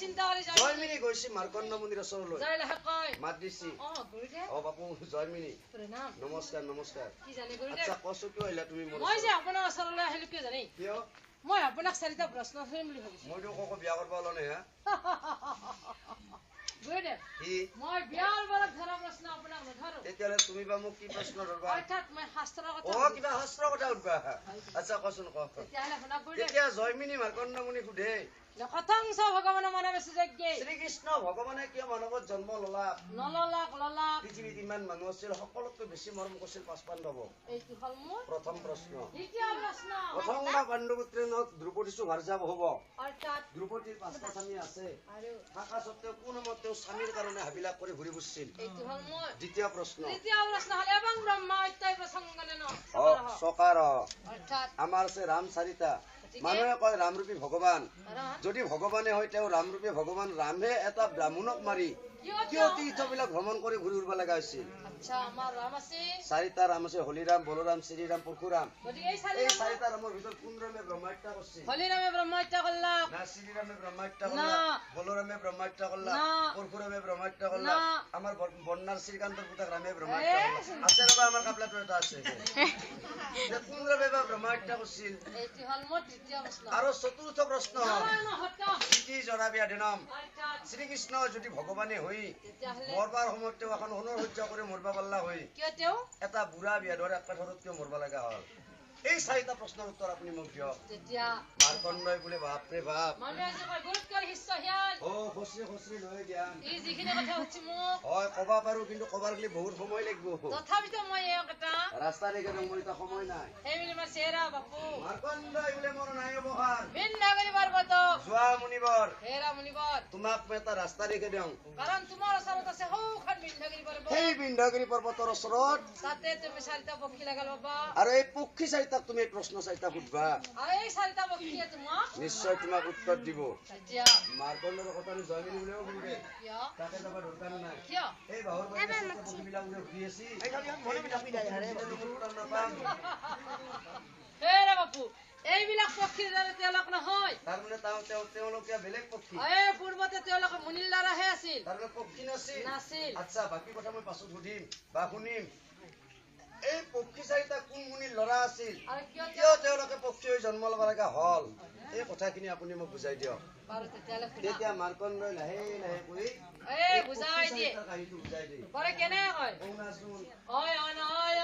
চিন্তা কৰি জয়মিনী গৈছি মাৰ্কণ্ড মন্দিৰ ওচৰলৈ যাইলে কয় মাত দিছি গুৰুদেৱ বাপু জয়মিনী প্ৰণাম নমস্কাৰ নমস্কাৰ কি জানে গুৰুদেৱ আচ্ছা কচো কিয় আহিলা তুমি মোৰ মই যে আপোনাৰ ওচৰলৈ আহিলো কিয় জানে কিয় মই আপোনাক চাৰিটা প্ৰশ্ন কৰিম বুলি ভাবিছো মইতো কক বিয়া কৰিব ওলানে হা গুৰুদেৱ কি মই বিয়াৰ বৰত ধৰা প্ৰশ্ন আপোনাক নধৰো তেতিয়াহ'লে তুমি বা মোক কি প্ৰশ্ন ধৰবা অৰ্থাৎ মই শাস্ত্ৰৰ কথা কিবা শাস্ত্ৰৰ কথা উঠবা আচ্ছা কচোন ক তেতিয়াহ'লে শুনক গুৰুদেৱ তেতিয়া জয়মিনী মাৰ্কণ্ড মুনি সোধে কথংস ভগৱানৰ মানৱ যজ্ঞ শ্ৰীকৃষ্ণ ভগৱানে কিয় মানৱত জন্ম ললা নললাক ললাক পৃথিৱীত ইমান মানুহ আছিল সকলোতকৈ বেছি মৰম কৰিছিল পাঁচ পাণ্ডৱ এইটো হ'ল মোৰ প্ৰথম প্ৰশ্ন দ্বিতীয় প্ৰশ্ন প্ৰথম পাণ্ডুপুত্ৰৰ দ্ৰুপদী সুভাৰ্যা হব অৰ্থাৎ দ্ৰুপদীৰ পাঁচটা স্বামী আছে আৰু থাকা স্বত্বেও কোনো মতে তেওঁ স্বামীৰ কাৰণে হাবিলাক কৰি ঘূৰি ফুৰিছিল এইটো হ'ল মোৰ দ্বিতীয় প্ৰশ্ন তৃতীয় প্ৰশ্ন হ'ল এবং ব্ৰহ্মা অত্যয় প্ৰসংগনে ন চকাৰ অৰ্থাৎ আমাৰ আছে ৰাম চাৰিটা মানুহে কয় ৰামৰূপী ভগৱান কাৰণ যদি ভগৱানে হয় তেওঁ ৰামৰূপী ভগৱান ৰামে এটা ব্ৰাহ্মণক মাৰি কিয় তীৰ্থবিলাক ভ্ৰমণ কৰি ঘূৰি ফুৰিব লগা হৈছিল আচ্ছা আমাৰ ৰাম আছে চাৰিটা ৰাম আছে হলিৰাম বলৰাম শ্ৰীৰাম পৰশুৰাম গতিকে এই এই চাৰিটা ৰামৰ ভিতৰত কোন ৰামে ব্ৰহ্মহত্যা কৰিছিল হলিৰামে ব্ৰহ্মহত্যা কৰলাক না শ্ৰীৰামে ব্ৰহ্মহত্যা কৰলাক বলৰামে ব্ৰহ্মহত্যা কৰলাক পৰশুৰামে ব্ৰহ্মহত্যা কৰলাক আমাৰ বন্যাৰ শ্ৰীকান্তৰ পুতাক ৰামে ব্ৰহ্মহত্যা কৰলাক আছে ৰবা আমাৰ কাপলাটো এটা আছে কোন ৰামে বা ব্ৰহ্মহত্যা কৰিছিল এইটো হ'ল মোৰ তৃতীয় প্ৰশ্ন আৰু চতুৰ্থ প্ৰশ্ন ইতি জৰা ব্যাধিনাম শ্ৰীকৃষ্ণ যদি ভগৱানে হৈ মৰবাৰ সময়ত তেওঁ এখন সোণৰ সহ্য কৰি মৰবা পাল্লা হৈ কিয় তেওঁ এটা বুঢ়া ব্যাধৰ এক পাথৰত কিয় মৰবা লগা হ'ল এই চাৰিটা প্ৰশ্নৰ উত্তৰ আপুনি মোক দিয়ক তেতিয়া মাৰ্কণ্ডই বোলে বাপৰে বাপ মানুহে যে কয় গুৰুতকৈ শিষ্য হিয়ান খচৰি খচৰি নহয় জ্ঞান ই যিখিনি কথা সুধছি মোক হয় কবা পাৰো কিন্তু কবাৰ গেলি বহুত সময় লাগিব তথাপিতো মই এই কথা ৰাস্তা দেখে মোৰ এতিয়া সময় নাই সেই বুলি মই চেহেৰা বাপু মাৰ্কণ্ডই বোলে মোৰ নাই অৱহাৰ ভিন্নগিৰি পৰ্বত যোৱা মুনিবৰ হেৰা মুনিবৰ তোমাক মই এটা ৰাস্তা দেখে দিওঁ কাৰণ তোমাৰ ওচৰত আছে সৌখন ভিন্নগিৰি পৰ্বত সেই বিন্ধ্যাগিৰি পৰ্বতৰ ওচৰত তাতে তুমি চাৰিটা পক্ষী লগাল পাবা আৰু এই পক্ষী চাৰিটাক তুমি প্ৰশ্ন চাৰিটা সুধবা আৰু এই চাৰিটা পক্ষীয়ে তোমাক নিশ্চয় তোমাক উত্তৰ দিব তেতিয়া মাৰ্কণ্ডৰ কথা জয়মিনী বুলিও শুনিবে কিয় তাকে যাব দৰকাৰ নাই কিয় এই বাহুৰ পক্ষীবিলাক ঘূৰি আছে হেৰা বাপু এইবিলাক পক্ষীৰ দ্বাৰা তেওঁলোক নহয় তাৰমানে তেওঁলোকে বেলেগ পক্ষী এই পূৰ্বতে তেওঁলোকে মুনিৰ দ্বাৰাহে আছিল তাৰমানে পক্ষী নাছিল নাছিল আচ্ছা বাকী কথা মই পাছত সুধিম বা শুনিম এই পক্ষী চাৰিটা কোন মুনিৰ ল'ৰা আছিল আৰু কিয় তেওঁলোকে পক্ষী হৈ জন্ম ল'ব লগা হ'ল এই কথাখিনি আপুনি মোক বুজাই দিয়ক বাৰু তেতিয়াহ'লে তেতিয়া মাৰ্কণ্ডই লাহে লাহে কৈ এই বুজাই দিয়ে কাহিনীটো বুজাই দিয়ে বাৰু কেনে কয় শুনাচোন হয় অনয়